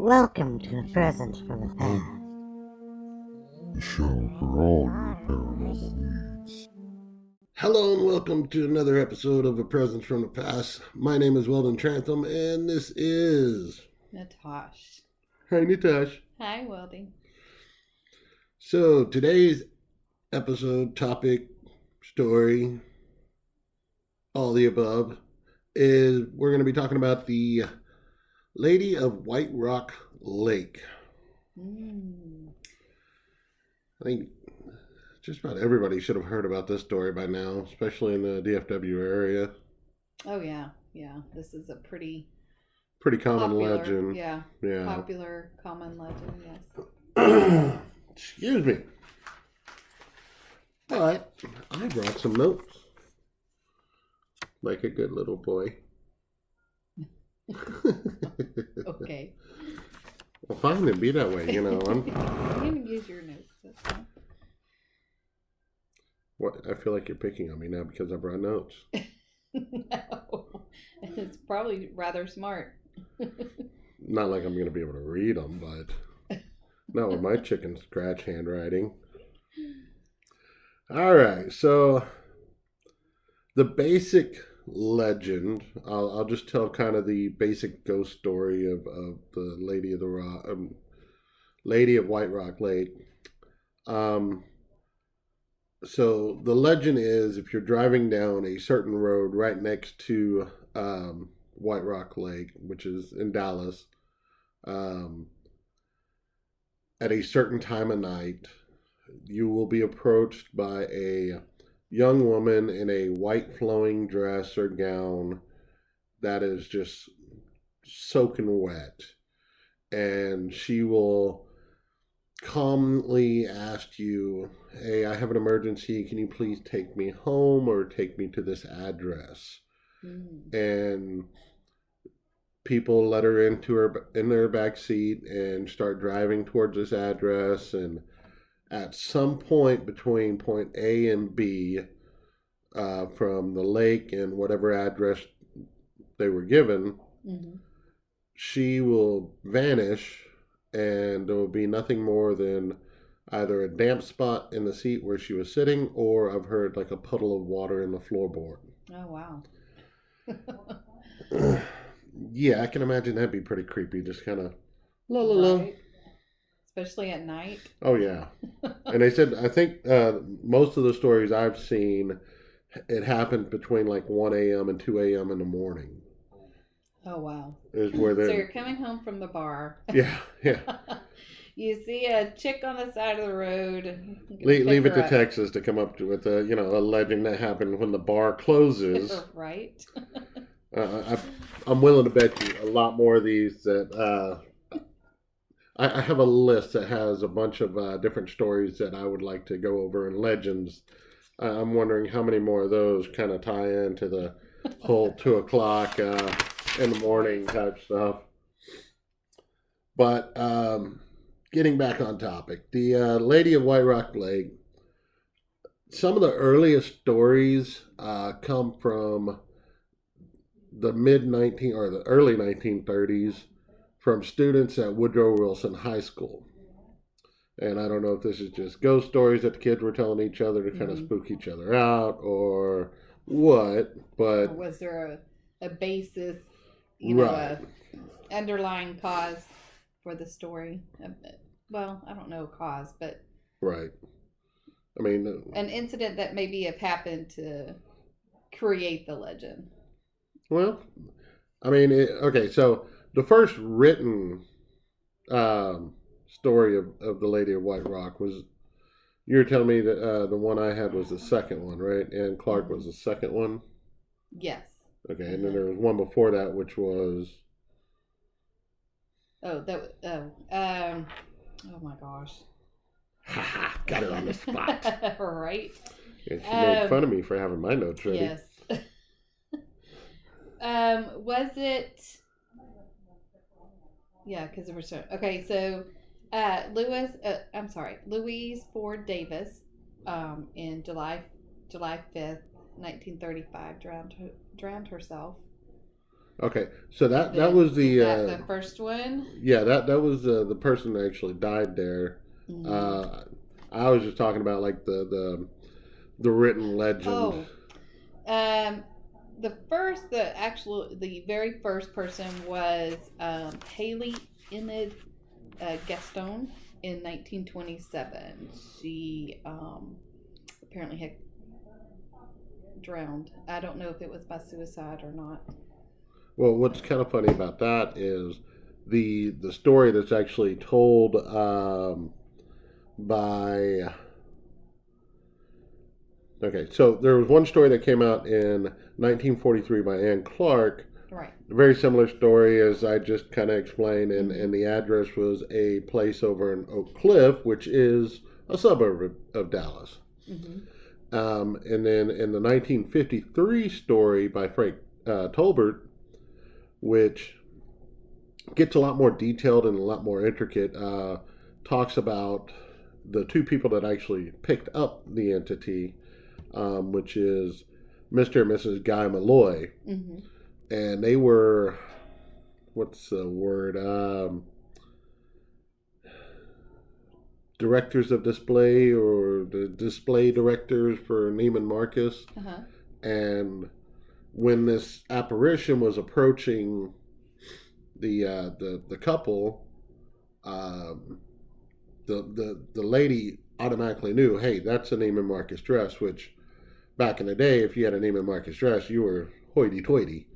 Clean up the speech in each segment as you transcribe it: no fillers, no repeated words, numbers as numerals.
Welcome to a present from the past. The show for all your paranormal needs. Hello and welcome to another episode of A Present from the Past. My name is Weldon Trantham and this is... Natosh. Hi, Natash. Hi, Weldy. So today's episode, topic, story, all the above, is we're going to be talking about the Lady of White Rock Lake. I think just about everybody should have heard about this story by now, especially in the DFW area. Oh, yeah. This is a pretty common popular, legend. Yeah. Popular, common legend, yes. Excuse me. But I brought some notes. Like a good little boy. Okay. Well, fine, and be that way, you know. You can use your notes. That's fine. What? I feel like you're picking on me now because I brought notes. No. It's probably rather smart. Not like I'm going to be able to read them, but not with my chicken scratch handwriting. All right, so the basic legend, I'll just tell kind of the basic ghost story of the Lady of White Rock Lake. So the legend is if you're driving down a certain road right next to White Rock Lake, which is in Dallas, at a certain time of night, you will be approached by a young woman in a white flowing dress or gown that is just soaking wet. And she will calmly ask you, "Hey, I have an emergency. Can you please take me home or take me to this address?" And people let her in their back seat and start driving towards this address. And at some point between point A and B, from the lake and whatever address they were given, she will vanish, and there will be nothing more than either a damp spot in the seat where she was sitting, or I've heard like a puddle of water in the floorboard. Oh, wow. Yeah, I can imagine that'd be pretty creepy. Just kind of la la la. Right. Especially at night. Oh, yeah. And they said, I think most of the stories I've seen, it happened between like 1 a.m. and 2 a.m. in the morning. Oh, wow. Is where So you're coming home from the bar. Yeah. You see a chick on the side of the road. Leave it to Texas to come up with a legend that happened when the bar closes. Right. I'm willing to bet you a lot more of these that I have a list that has a bunch of different stories that I would like to go over and legends. I'm wondering how many more of those kind of tie into the whole 2 o'clock in the morning type stuff. But getting back on topic, the Lady of White Rock Lake, some of the earliest stories come from the early 1930s from students at Woodrow Wilson High School. And I don't know if this is just ghost stories that the kids were telling each other to kind of spook each other out or what, but... Or was there a basis, right, a underlying cause for the story? Well, I don't know cause, but... Right. I mean... an incident that maybe have happened to create the legend. Well, I mean, okay, so the first written story of the Lady of White Rock was, you were telling me that the one I had was the second one, right? And Clark was the second one? Yes. Okay, and then there was one before that, which was... Oh my gosh. Haha, got it on the spot. Right? Yeah, she made fun of me for having my notes ready. Yes. Was it... Yeah, because there were so... Okay, so Louise Ford Davis, in July 5th, 1935, drowned herself Okay, so that Then, was the is that the first one? yeah, that was the person that actually died there. Mhm. I was just talking about like the written legend. Oh, um, the very first person was Haley Enid Gaston in 1927. She apparently had drowned. I don't know if it was by suicide or not. Well, what's kind of funny about that is the story that's actually told by. Okay, so there was one story that came out in 1943 by Anne Clark. Right. A very similar story as I just kind of explained, and, Mhm. and the address was a place over in Oak Cliff, which is a suburb of Dallas. Mhm. And then in the 1953 story by Frank Tolbert, which gets a lot more detailed and a lot more intricate, talks about the two people that actually picked up the entity, which is Mr. and Mrs. Guy Malloy. Mhm. And they were, what's the word? Directors of display, or the display directors for Neiman Marcus. Uh huh. And when this apparition was approaching the couple, um, the lady automatically knew, hey, that's a Neiman Marcus dress. Which back in the day, if you had a Neiman Marcus dress, you were hoity-toity.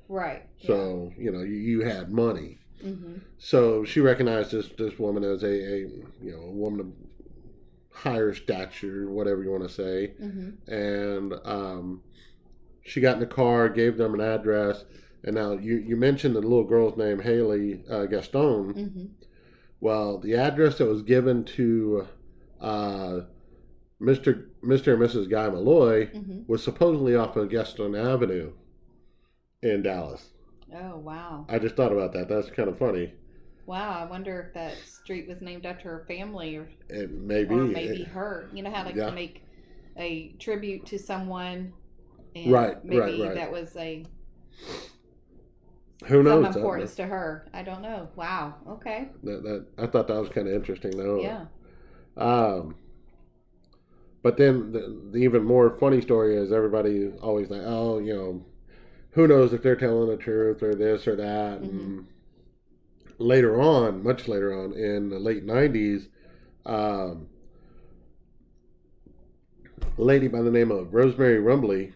Right. So you had money. Yeah. Mhm. So she recognized this woman as a a woman of higher stature, whatever you want to say, Mhm. and she got in the car, gave them an address, and now you mentioned the little girl's name, Haley Gaston. Mhm. Well, the address that was given to Mr. and Mrs. Guy Malloy Mhm. was supposedly off of Gaston Avenue in Dallas. Oh wow. I just thought about that. That's kind of funny. Wow. I wonder if that street was named after her family, It maybe, or maybe her. You know how like yeah. to make a tribute to someone, and Right, maybe right. that was a Who some knows? importance to her. I don't know. Wow. Okay. That I thought that was kind of interesting, though. Yeah. Um, but then the even more funny story is everybody always like, oh, who knows if they're telling the truth or this or that. Mhm. And later on, much later on, in the late '90s, um, a lady by the name of Rosemary Rumbley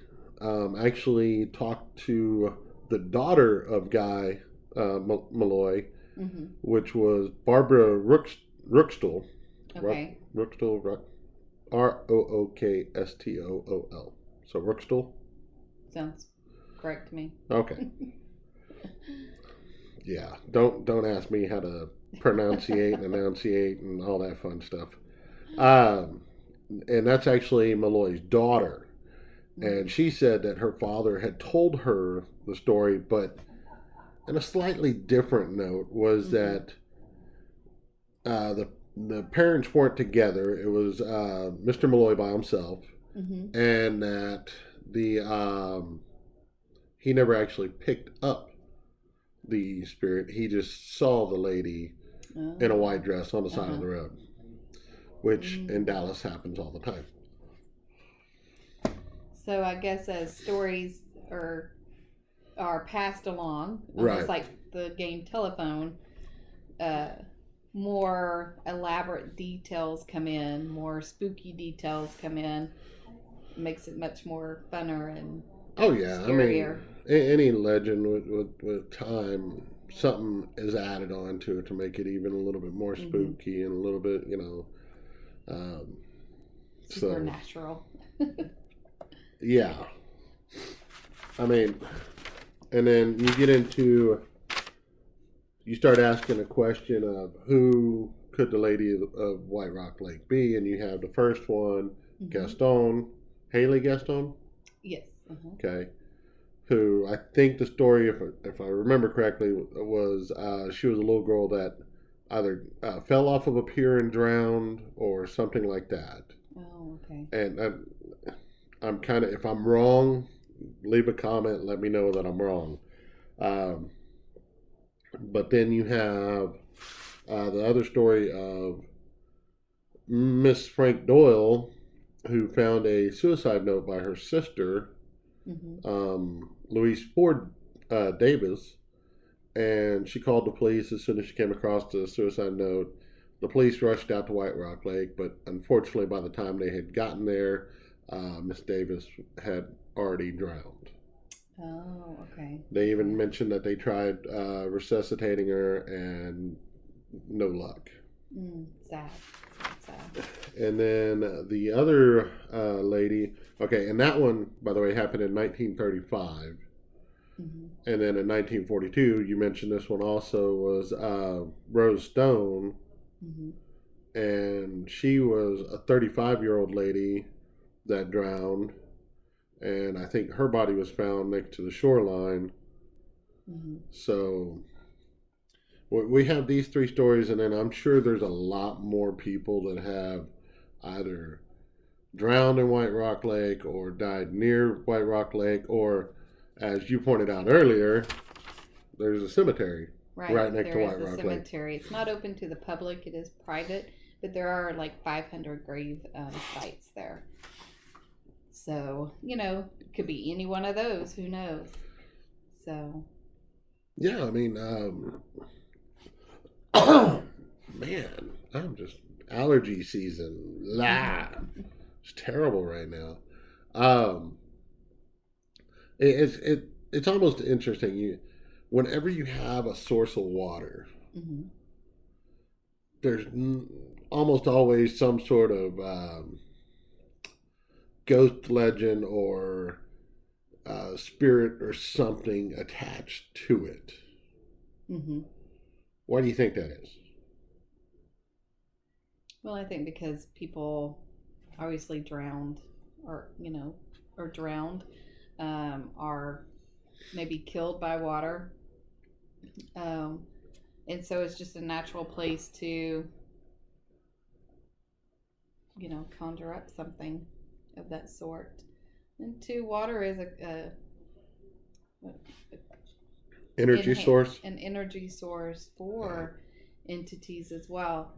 actually talked to the daughter of Guy Malloy, Mhm. which was Barbara Rookstol. Okay. Rookstol, Rookstol. So Rookstol? Sounds correct to me. Okay. Yeah. Don't ask me how to pronunciate and enunciate and all that fun stuff. And that's actually Malloy's daughter. And she said that her father had told her the story, but in a slightly different note was that the parents weren't together. It was Mr. Malloy by himself, Mhm. and that the he never actually picked up the spirit. He just saw the lady in a white dress on the side of the road, which in Dallas happens all the time. So I guess as stories are passed along, Right. almost like the game telephone, more elaborate details come in, more spooky details come in, makes it much more funner and Oh yeah, I scarier. mean, any legend with time, something is added on to it to make it even a little bit more spooky and a little bit, um, so supernatural. yeah. I mean, and then you start asking a question of who could the lady of White Rock Lake be, and you have the first one, Gaston, Haley Gaston. Yes. Okay, who I think the story, if I remember correctly, was she was a little girl that either fell off of a pier and drowned or something like that. Oh, okay. And I'm kind of, if I'm wrong, leave a comment, let me know that I'm wrong. Um, but then you have the other story of Miss Frank Doyle, who found a suicide note by her sister, Louise Ford Davis, and she called the police as soon as she came across the suicide note. The police rushed out to White Rock Lake, but unfortunately, by the time they had gotten there, Miss Davis had already drowned. Oh, okay. They even mentioned that they tried resuscitating her, and no luck. Sad. And then the other lady, okay, and that one, by the way, happened in 1935. And then in 1942, you mentioned this one also, was Rose Stone. And she was a 35-year-old lady that drowned. And I think her body was found next to the shoreline. So we have these three stories, and then I'm sure there's a lot more people that have either drowned in White Rock Lake or died near White Rock Lake, or, as you pointed out earlier, there's a cemetery right next to White Rock Lake. Cemetery. It's not open to the public. It is private, but there are like 500 grave sites there. So, it could be any one of those. Who knows? So. Yeah, I mean, man, I'm just allergy season. It's terrible right now. It's almost interesting. Whenever you have a source of water, there's almost always some sort of ghost legend or spirit or something attached to it. Why do you think that is? Well, I think because people obviously drowned or are maybe killed by water. And so it's just a natural place to, conjure up something of that sort. And two, water is a energy source. An energy source for entities as well.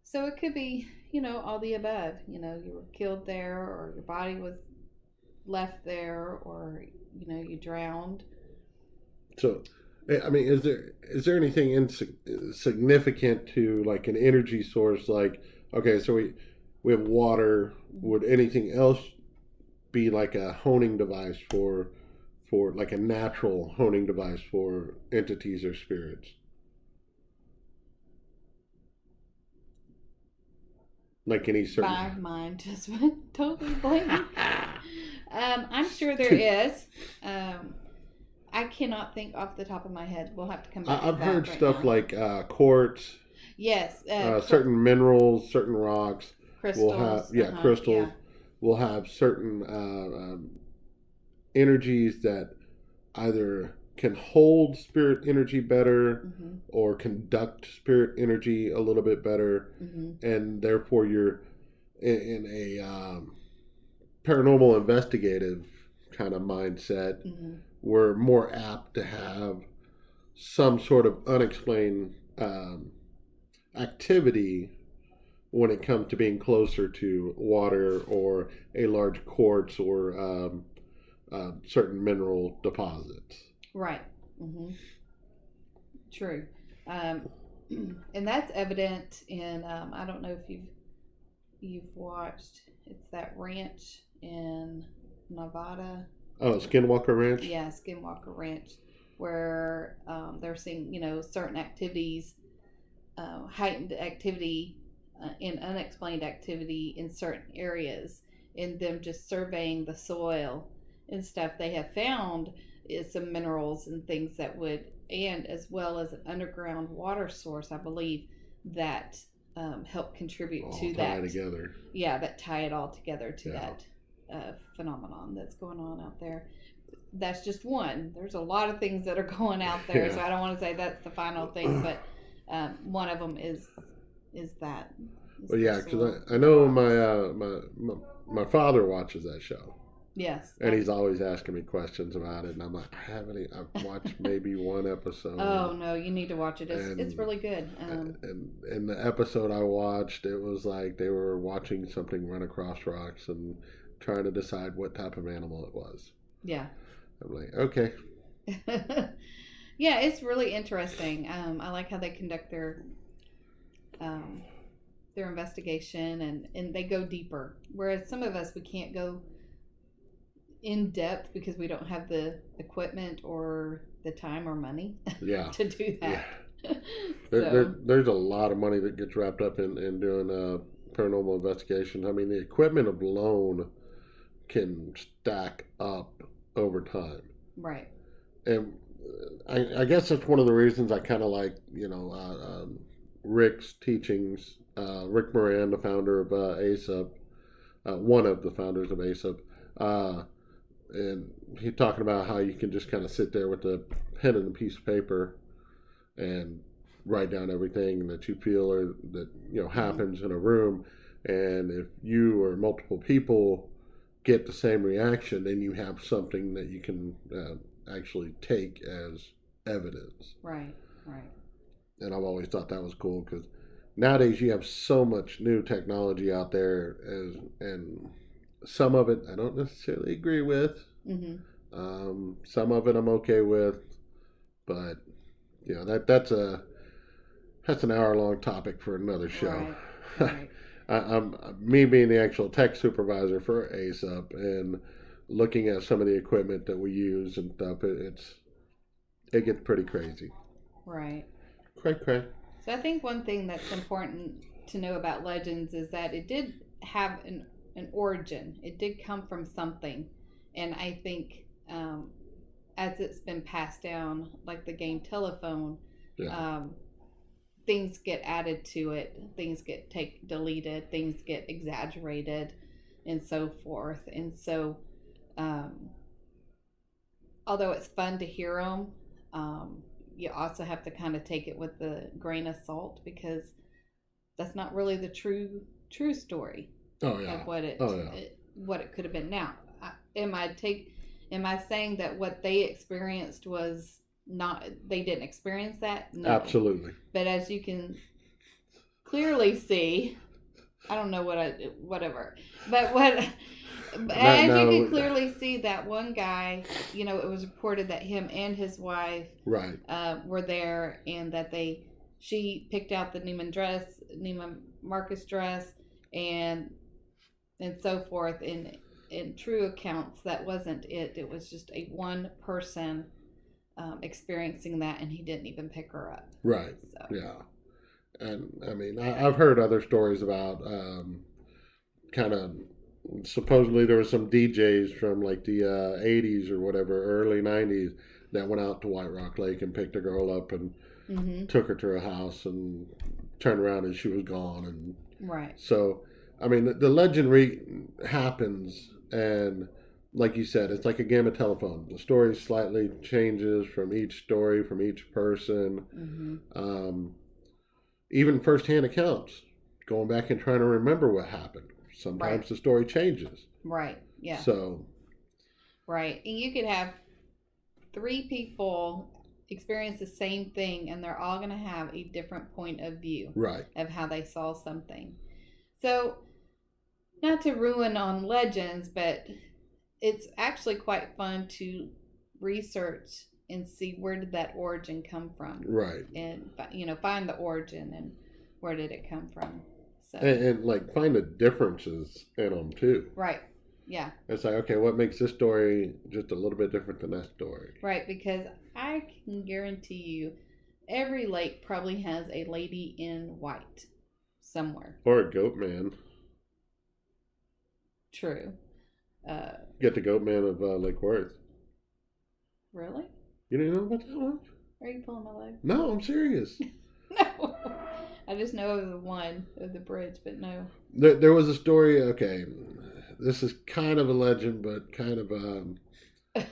So it could be, all the above. You were killed there, or your body was left there, or, you drowned. So, I mean, is there anything significant to like an energy source? Like, okay, so we have water. Would anything else be like a honing device for like a natural honing device for entities or spirits? Like any certain... My mind just went totally blank. I'm sure there is. I cannot think off the top of my head. We'll have to come back. I've heard stuff like quartz. Yes. Certain minerals, certain rocks. Crystals. Will have crystals. Yeah. Will have certain energies that either can hold spirit energy better or conduct spirit energy a little bit better, and therefore you're in a paranormal investigative kind of mindset. We're more apt to have some sort of unexplained activity when it comes to being closer to water or a large quartz or certain mineral deposits. Right. True. And that's evident in, I don't know if you've watched, it's that ranch in Nevada. Oh, Skinwalker Ranch? Yeah, Skinwalker Ranch, where they're seeing, certain activities, heightened activity and unexplained activity in certain areas, and them just surveying the soil and stuff. They have found some minerals and things that would, and as well as an underground water source, I believe, that help contribute to that. Tie together. Yeah, that tie it all together to that phenomenon that's going on out there. That's just one. There's a lot of things that are going out there, so I don't want to say that's the final thing, but one of them is that. Well, yeah, because I know my father watches that show. Yes. And he's always asking me questions about it, and I'm like, I've watched maybe one episode. Oh no, you need to watch it. It's And- really good. And in the episode I watched, it was like they were watching something run across rocks and trying to decide what type of animal it was. Yeah. I'm like, okay. Yeah, it's really interesting. I like how they conduct their investigation, and they go deeper. Whereas some of us, we can't go in depth because we don't have the equipment or the time or money Yeah. to do that. Yeah. So, There's a lot of money that gets wrapped up in doing paranormal investigations. I mean, the equipment alone can stack up over time. right. And I guess that's one of the reasons I kind of like, Rick's teachings. Rick Moran, the founder of ASAP, one of the founders of ASAP, and he's talking about how you can just kind of sit there with a pen and a piece of paper and write down everything that you feel or that happens in a room, and if you or multiple people get the same reaction, then you have something that you can actually take as evidence. Right. Right. And I've always thought that was cool because nowadays you have so much new technology out there, and some of it I don't necessarily agree with. Mm-hmm. Some of it I'm okay with, but that's an hour-long topic for another show. Right. I'm me being the actual tech supervisor for ASAP and looking at some of the equipment that we use and stuff. It gets pretty crazy. Right. Cray. So I think one thing that's important to know about legends is that it did have an origin. It did come from something, and I think as it's been passed down, like the game telephone, Yeah. things get added to it. Things get deleted. Things get exaggerated, and so forth. And so, although it's fun to hear them, you also have to kind of take it with a grain of salt because that's not really the true story Oh yeah. of what Oh, yeah. what it could have been. Now, am I saying that what they experienced was not? They didn't experience that. No. Absolutely. But as you can clearly see, I don't know whatever. But as you can clearly see, that one guy, it was reported that him and his wife Right. were there, and that she picked out the Neiman Marcus dress, and so forth. In true accounts, that wasn't it. It was just a one person experiencing that, and he didn't even pick her up. Right. So. Yeah. And I mean, I've heard other stories about kind of supposedly there were some DJs from like the 80s or whatever, early 90s that went out to White Rock Lake and picked a girl up and Mm-hmm. took her to her house and turned around and she was gone. And Right. so, I mean, the legend happens, and like you said, it's like a game of telephone. The story slightly changes from each story, from each person. Mm-hmm. Even firsthand accounts, going back and trying to remember what happened. Sometimes Right. the story changes. Right. Yeah. So, Right. And you could have 3 people experience the same thing, and they're all going to have a different point of view right. of how they saw something. So, not to ruin on legends, but it's actually quite fun to research and see where did that origin come from, Right. and find the origin and where did it come from. So And like find the differences in them too. right, yeah, It's like, okay, what makes this story just a little bit different than that story? right, because I can guarantee you, every lake probably has a lady in white somewhere. Or a goat man. True. Get the goat man of Lake Worth. Really? You didn't know about that one? Are you pulling my leg? No, I'm serious. No. I just know of the one of the bridge, but no. There was a story. Okay, this is kind of a legend, but kind of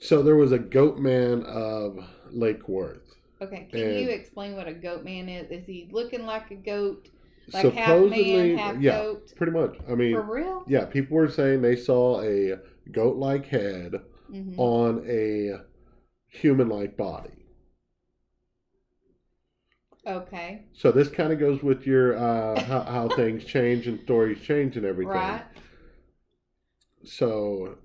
so there was a goat man of Lake Worth. Okay, can And- you explain what a goat man is? Is he looking like a goat, Like half man, supposedly, half yeah, goat. pretty much. I mean, For real? yeah, people were saying they saw a goat-like head Mm-hmm. on a human-like body. Okay. So this kind of goes with your how things change and stories change and everything. Right. So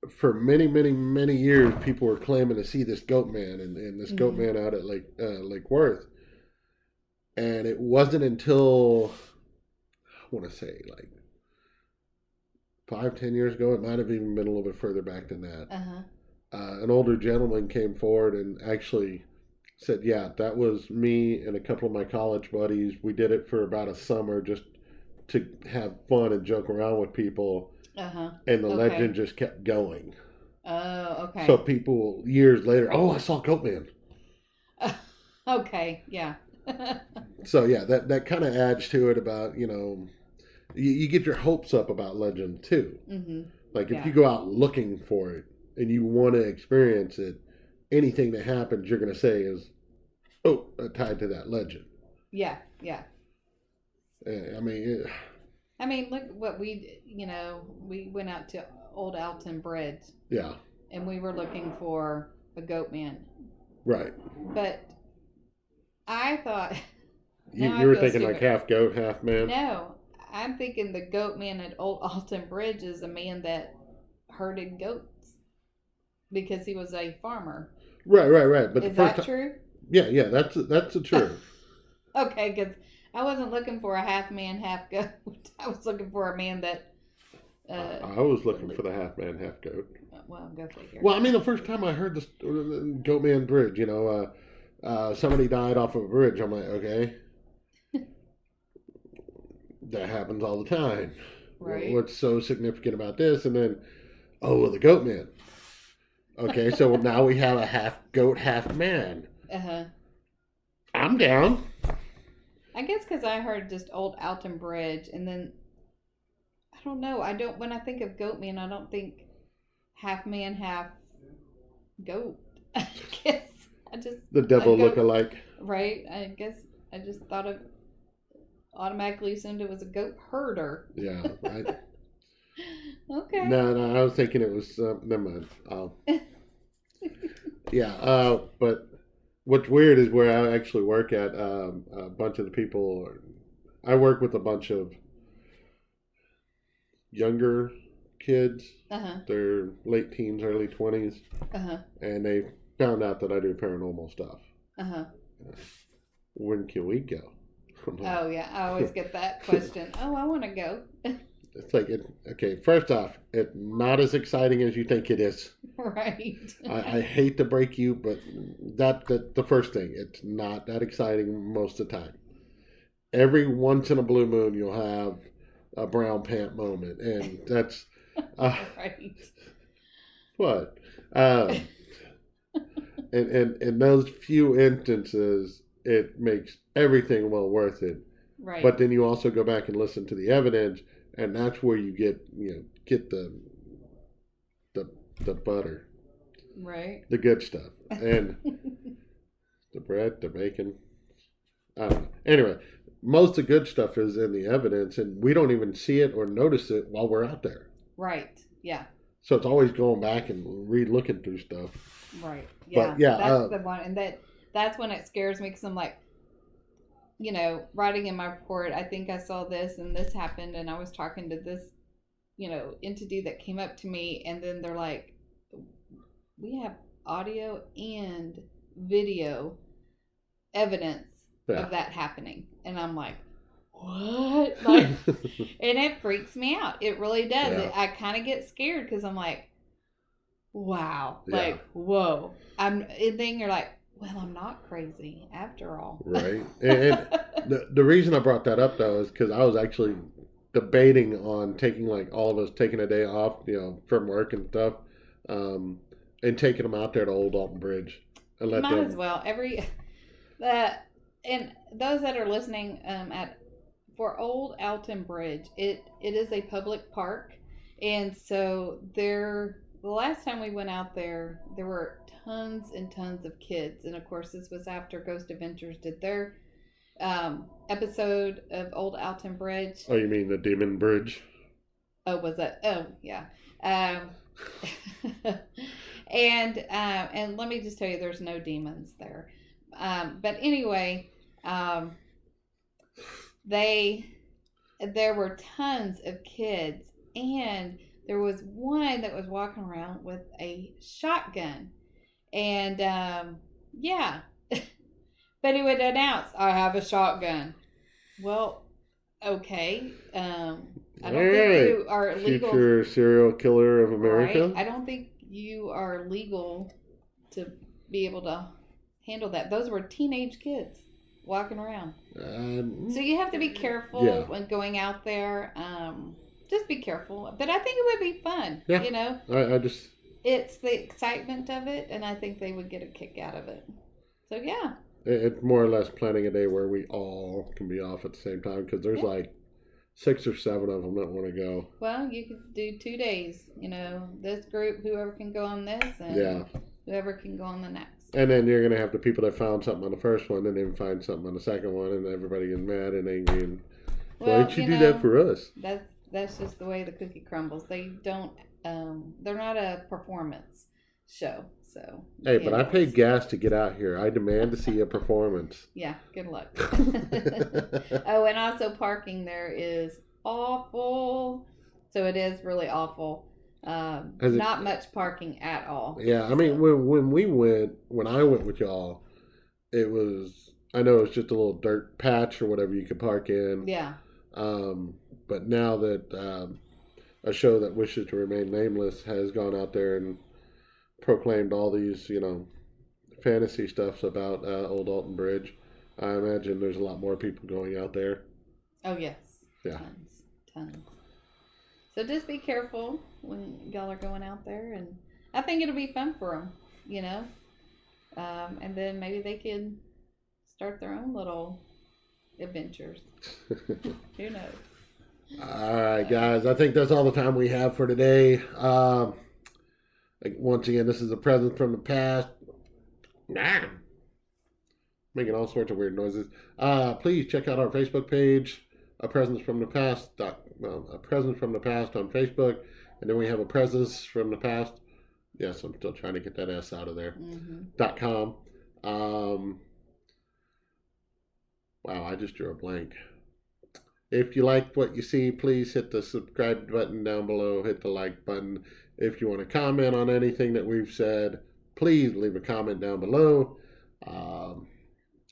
for many, many, many years, people were claiming to see this goat man and this goat man out at Lake Worth. And it wasn't until, I want to say, like 5, 10 years ago, it might have even been a little bit further back than that. Uh-huh. An older gentleman came forward and actually said, yeah, that was me and a couple of my college buddies. We did it for about a summer just to have fun and joke around with people. Uh-huh. And the Okay. legend just kept going. Oh, okay. So people, years later, oh, I saw Goatman. Okay, yeah. So yeah, that kind of adds to it about, you get your hopes up about legend too. Mm-hmm. Like if Yeah. you go out looking for it and you want to experience it, anything that happens you're going to say is, tied to that legend. Yeah, yeah. I mean, I mean, look what we went out to Old Alton Bridge yeah, and we were looking for a goat man. right. But I thought You, Now I you were feel thinking like stupid. half goat, half man. no, I'm thinking the goat man at Old Alton Bridge is a man that herded goats because he was a farmer. Right. But Is the that first time, true? yeah, that's the truth. Okay, because I wasn't looking for a half man, half goat. I was looking for a man that. I was looking for the half man, half goat. Well, go figure. Well, I mean, the first time I heard this Goatman Bridge, somebody died off of a bridge. I'm like, okay, that happens all the time. Right. What's so significant about this? And then, the Goatman. Okay, so now we have a half goat, half man. Uh-huh. I'm down. I guess because I heard just Old Alton Bridge, and then I don't know. When I think of goat man, I don't think half man, half goat. I guess I just The devil a goat- look-alike. Right. I guess I just thought of automatically assumed it was a goat herder. Yeah. Okay. No, I was thinking it was. Never mind. Yeah. But what's weird is where I actually work at. A bunch of the people. I work with a bunch of younger kids. Uh-huh. They're late teens, early 20s, Uh-huh. and they found out that I do paranormal stuff. Uh-huh. When can we go? I'm like, Oh yeah, I always get that question. Oh, I want to go. It's like, okay, first off, it's not as exciting as you think it is. Right. I hate to break you, but that the first thing, it's not that exciting most of the time. Every once in a blue moon, you'll have a brown pant moment, and that's Right. what. And in those few instances, it makes everything well worth it. Right. But then you also go back and listen to the evidence, and that's where you get the butter, Right. the good stuff, and the bread, the bacon. I don't know. Anyway, most of the good stuff is in the evidence, and we don't even see it or notice it while we're out there. Right. Yeah. So it's always going back and re-looking through stuff. Right. Yeah. But, yeah, That's the one, and that's when it scares me because I'm like, writing in my report, I think I saw this and this happened, and I was talking to this, entity that came up to me, and then they're like, we have audio and video evidence Yeah. of that happening, and I'm like, what? Like, and it freaks me out. It really does. Yeah. I kind of get scared because I'm like, wow, Yeah. like, whoa. And then you're like, well, I'm not crazy after all. Right. And the reason I brought that up, though, is because I was actually debating on taking, like, all of us taking a day off, from work and stuff, and taking them out there to Old Alton Bridge and let Might them. as well. And those that are listening, for Old Alton Bridge, it is a public park, and so the last time we went out there were tons and tons of kids, and of course this was after Ghost Adventures did their episode of Old Alton Bridge. Oh, you mean the Demon Bridge? Oh, was that? Oh, yeah. Um, and let me just tell you, there's no demons there. But anyway, there were tons of kids, and there was one that was walking around with a shotgun, and yeah, but he would announce, "I have a shotgun." Well, okay. I don't think you are legal. Future serial killer of America. Right? I don't think you are legal to be able to handle that. Those were teenage kids walking around. So you have to be careful when going out there. Just be careful. But I think it would be fun. Yeah. You know? I just... It's the excitement of it, and I think they would get a kick out of it. So, yeah. It's more or less planning a day where we all can be off at the same time, because there's like 6 or 7 of them that want to go. Well, you could do 2 days. You know, this group, whoever can go on this, and whoever can go on the next. And then you're going to have the people that found something on the first one, and then find something on the second one, and everybody gets mad and angry. And why didn't you do that for us? That's just the way the cookie crumbles. They don't. They're not a performance show. So. Hey, but I paid gas to get out here. I demand to see a performance. Yeah. Good luck. Oh, and also parking there is awful. So it is really awful. Not much parking at all. Yeah, I mean, when I went with y'all, it was, I know it's just a little dirt patch or whatever you could park in. Yeah. But now that a show that wishes to remain nameless has gone out there and proclaimed all these, fantasy stuffs about Old Alton Bridge, I imagine there's a lot more people going out there. Oh, yes. Yeah. Tons. So just be careful when y'all are going out there, and I think it'll be fun for them, and then maybe they can start their own little adventures. Who knows? All right, guys. I think that's all the time we have for today. Once again, this is a present from the past. Making all sorts of weird noises. Please check out our Facebook page, A Presence from the Past. A Presence from the Past on Facebook, and then we have A Presence from the Past. Yes, I'm still trying to get that S out of there. .com. Wow, I just drew a blank. If you like what you see, please hit the subscribe button down below. Hit the like button. If you want to comment on anything that we've said, please leave a comment down below.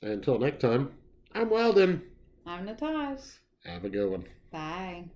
Until next time, I'm Weldon. I'm Natasha. Have a good one. Bye.